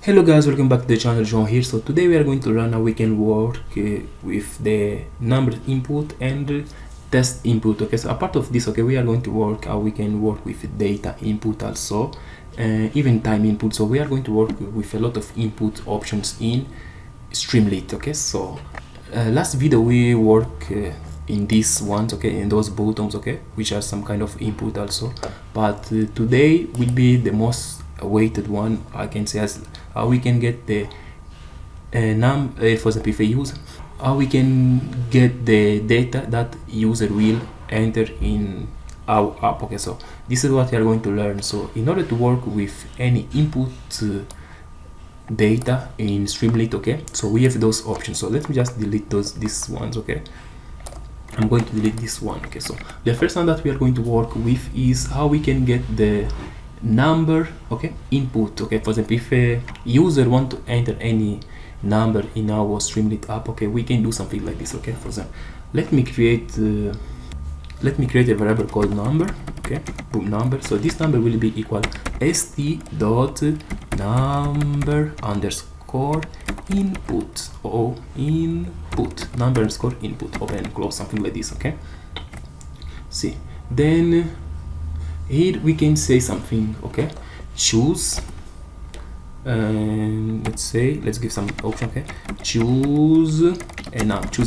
Hello guys, welcome back to the channel. John here. So today we are going to learn how we can work with the number input and test input. Okay, so a part of this, okay, we are going to work how we can work with data input also, even time input. So we are going to work with a lot of input options in Streamlit. Okay, so last video we work in these ones, okay, in those buttons, okay, which are some kind of input also, but today will be the most awaited one, I can say, as how we can get the for the PV user, how we can get the data that user will enter in our app. Okay, so this is what we are going to learn. So in order to work with any input data in Streamlit, okay, so we have those options. So let me just delete these ones. Okay, I'm going to delete this one. Okay, so the first one that we are going to work with is how we can get the number, okay, input. Okay, for example, if a user want to enter any number in our Streamlit app, okay, we can do something like this. Okay, for example, let me create a variable called number. Okay, boom, number. So this number will be equal st dot number underscore input, or input, number underscore input, open and close, something like this. Okay, see, then here we can say something. Okay, choose, and let's give some option. Okay, choose a number,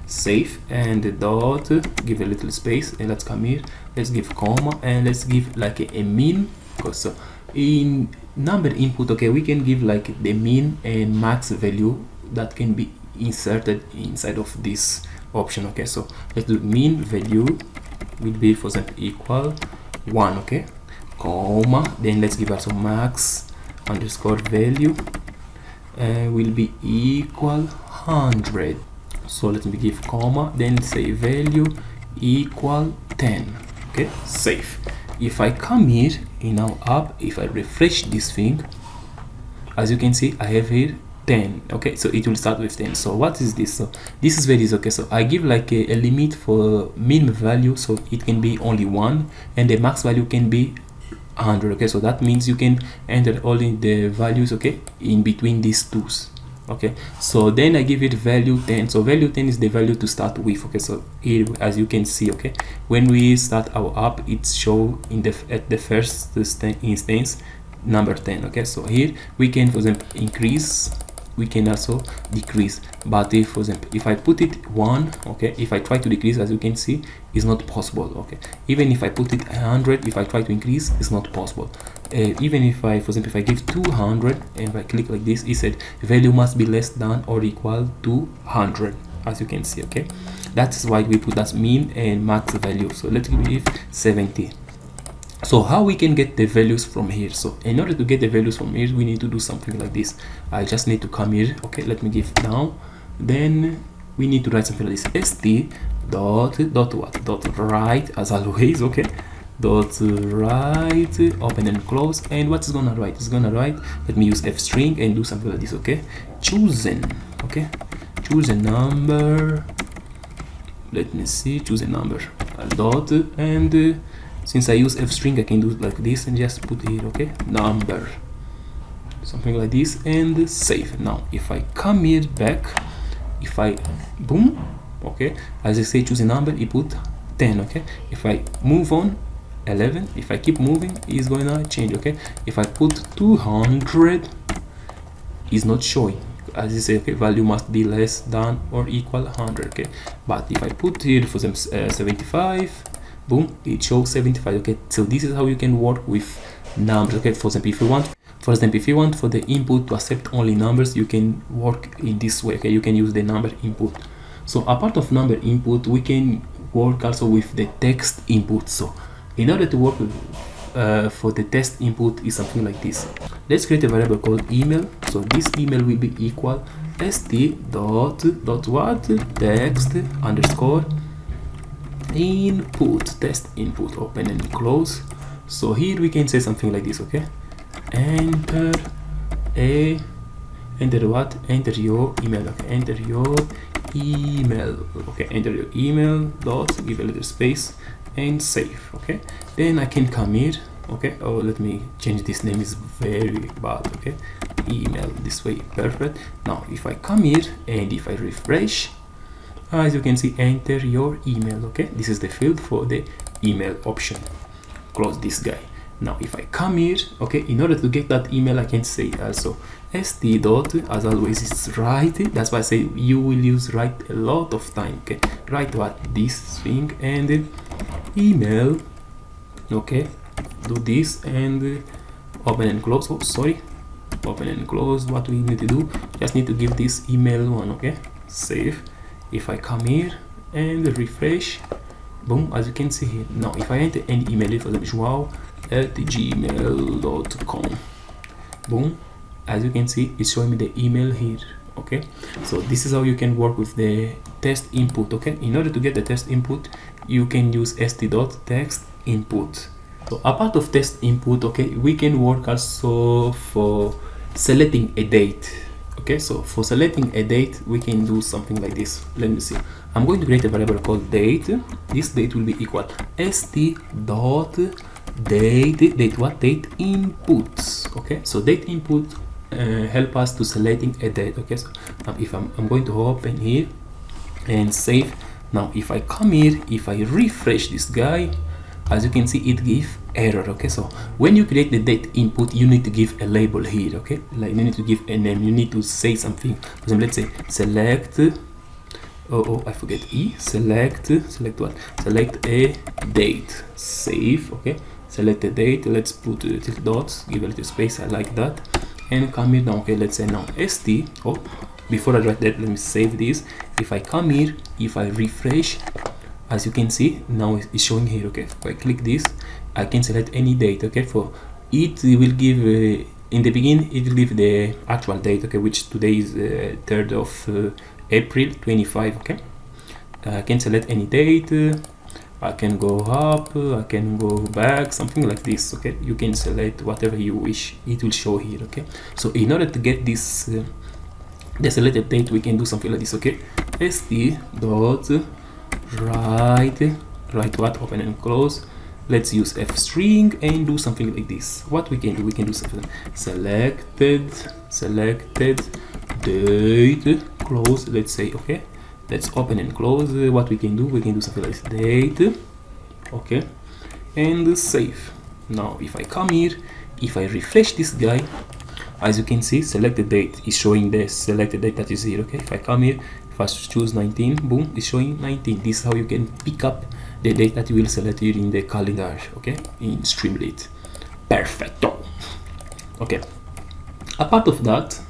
save, and dot, give a little space, and let's come here, let's give comma, and let's give like a mean. Because so in number input, okay, we can give like the mean and max value that can be inserted inside of this option. Okay, so let's do mean value will be, for example, equal 1, okay, comma, then let's give also max underscore value will be equal 100. So let me give comma, then say value equal 10. Okay, save. If I come here in our app, if I refresh this thing, as you can see, I have here 10. Okay, so it will start with 10. So what is this? So this is where it is. Okay, so I give like a limit for minimum value, so it can be only 1, and the max value can be 100. Okay, so that means you can enter only the values, okay, in between these twos. Okay, so then I give it value 10. So value 10 is the value to start with. Okay, so here, as you can see, okay, when we start our app, it's show in the at the first instance number 10. Okay, so here we can, for example, increase, we can also decrease, but if, for example, if I put it 1, okay, if I try to decrease, as you can see, it's not possible. Okay, even if I put it 100, if I try to increase, it's not possible. Even if I, for example, if I give 200 and if I click like this, it said value must be less than or equal to 100, as you can see. Okay, that's why we put as mean and max value. So let's give 70. So how we can get the values from here? So in order to get the values from here, we need to do something like this. I just need to come here. Okay, let me give now, then we need to write something like this: st dot write, as always. Okay, dot write, open and close, and what's gonna write? It's gonna write, let me use f string and do something like this. Okay, chosen. Okay, choose a number, let me see, choose a number, dot, and since I use f string, I can do it like this and just put here, okay, number, something like this, and save. Now if I come here back, if I boom, okay, as I say, choose a number, it put 10. Okay, if I move on 11, if I keep moving, it's gonna change. Okay, if I put 200, is not showing, as you say, okay, value must be less than or equal 100. Okay, but if I put here, for example, 75, boom, it shows 75. Okay, so this is how you can work with numbers. Okay, for example, if you want for the input to accept only numbers, you can work in this way. Okay, you can use the number input. So apart of number input, we can work also with the text input. So in order to work with for the text input is something like this. Let's create a variable called email. So this email will be equal st dot what, text underscore input, test input, open and close. So here we can say something like this. Okay, enter what, enter your email. Okay, enter your email. Okay, enter your email, dot, give a little space, and save. Okay, then I can come here okay. Oh, let me change this name, is very bad, okay. Email, this way, perfect. Now if I come here and if I refresh, as you can see, enter your email, okay. This is the field for the email option. Close this guy. Now if I come here, okay, in order to get that email, I can say also st dot, as always, is right. That's why I say you will use write a lot of time, okay. Write what, this thing, and email, okay. Do this and open and close. Oh, sorry, open and close. What we need to do, just need to give this email one, okay. Save. If I come here and refresh, boom, as you can see here. Now if I enter any email, for example, joao@gmail.com, boom, as you can see, it's showing me the email here, okay. So this is how you can work with the test input, okay. In order to get the test input, you can use st.text input. So apart of test input, okay, we can work also for selecting a date, okay. So for selecting a date, we can do something like this. Let me see. I'm going to create a variable called date. This date will be equal st.date what, date inputs, okay. So date input help us to selecting a date, okay. So now if I'm going to open here and save. Now if I come here, if I refresh this guy, as you can see, it gives error, okay. So when you create the date input, you need to give a label here, okay. Like you need to give a name, you need to say something. For example, let's say select, I forget select what, select a date, save, okay. Select a date, let's put little dots, give a little space, I like that, and come here now, okay. Let's say now st, before I write that, let me save this. If I come here, if I refresh, as you can see, now it's showing here, okay. If I click this, I can select any date, okay. For it will give in the beginning, it will give the actual date, okay, which today is 3rd of April 25, okay. I can select any date, I can go up, I can go back, something like this, okay. You can select whatever you wish, it will show here, okay. So in order to get this the selected date, we can do something like this, okay. st dot write what, open and close. Let's use f string and do something like this. What we can do, something like selected date, close, let's say, okay. Let's open and close. What we can do something like this, date, okay, and save. Now if I come here, if I refresh this guy, as you can see, selected date is showing the selected date that is here, okay. If I come here, if I choose 19, boom, it's showing 19. This is how you can pick up the date that you will select here in the calendar, okay, in Streamlit. Perfecto. Okay, apart of that,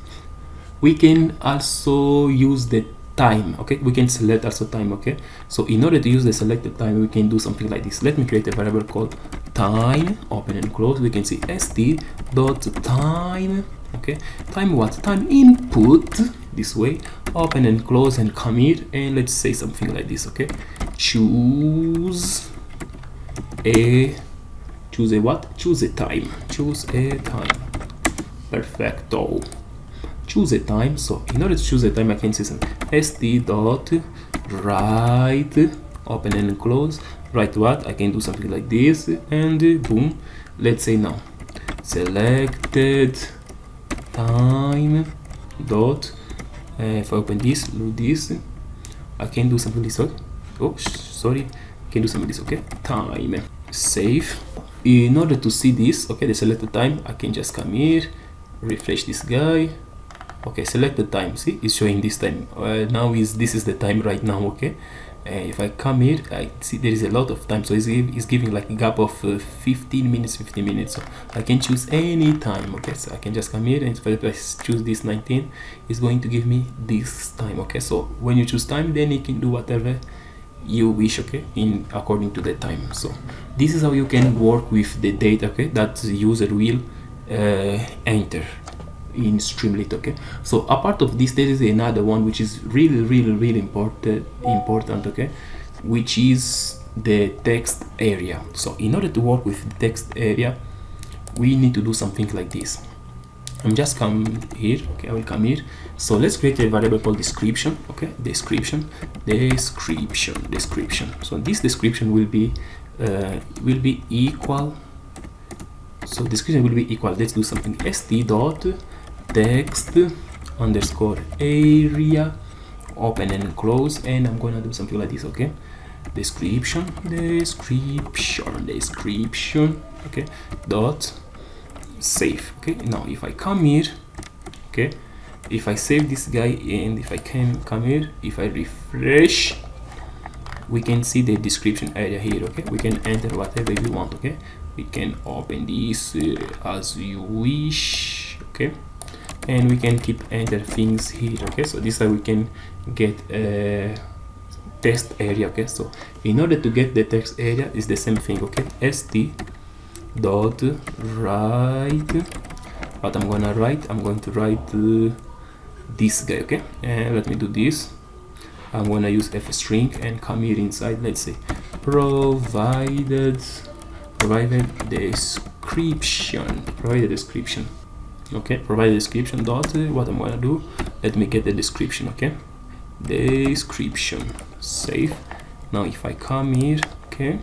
we can also use the time, okay. We can select also time, okay. So in order to use the selected time, we can do something like this. Let me create a variable called time, open and close. We can see st.time, okay. Time what, time input, this way, open and close, and come here and let's say something like this, okay. Choose a what, choose a time, perfecto. Choose a time. So in order to choose a time, I can say something st.write, open and close, write what, I can do something like this, and boom, let's say now selected time dot, if I open this, do this, I can do something like this, oh sorry, I can do something like this, okay, time, save. In order to see this, okay, the selected time, I can just come here, refresh this guy, okay, select the time, see, it's showing this time, now this is the time right now, okay. If I come here, I see there is a lot of time, so it's giving like a gap of 15 minutes, so I can choose any time, okay. So I can just come here, and if I choose this 19, it's going to give me this time, okay. So when you choose time, then you can do whatever you wish, okay, in according to the time. So this is how you can work with the data, okay, that the user will enter in Streamlit, okay. So apart of this, there is another one which is really important, okay, which is the text area. So in order to work with the text area, we need to do something like this. I'm just come here, okay, I will come here. So let's create a variable called description, okay, description. So this description will be equal So description will be equal, let's do something, st dot text underscore area, open and close, and I'm gonna do something like this, okay? Description, okay, dot save. Okay, now if I come here, okay, if I save this guy, and if I can come here, if I refresh, we can see the description area here. Okay, we can enter whatever we want. Okay, we can open this as you wish. Okay, and we can keep enter things here. Okay, so this way we can get a text area. Okay, so in order to get the text area is the same thing. Okay, st dot write, what I'm going to write this guy. Okay, and let me do this. I'm going to use f string and come here inside, let's say provided description. Okay, provided description dot what I'm going to do, let me get the description. Okay, description, save. Now if I come here, okay,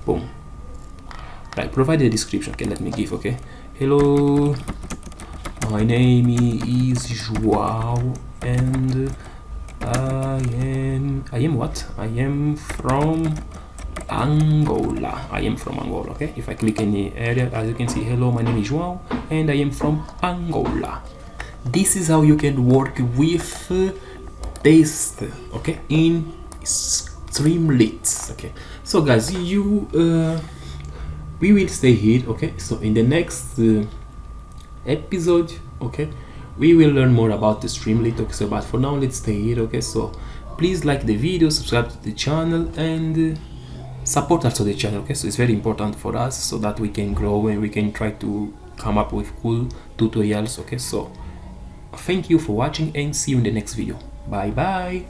boom, right, provide the description. Okay, let me give, okay, hello, my name is Joao, and I am what? I am from Angola. Okay, if I click any area, as you can see, hello, my name is Joao, and I am from Angola. This is how you can work with text, okay, in Streamlit. Okay, so guys, we will stay here. Okay, so in the next episode, okay, we will learn more about the Streamlit. Okay, so but for now, let's stay here. Okay, so please like the video, subscribe to the channel, and support also the channel. Okay, so it's very important for us so that we can grow and we can try to come up with cool tutorials. Okay, so thank you for watching and see you in the next video. Bye bye.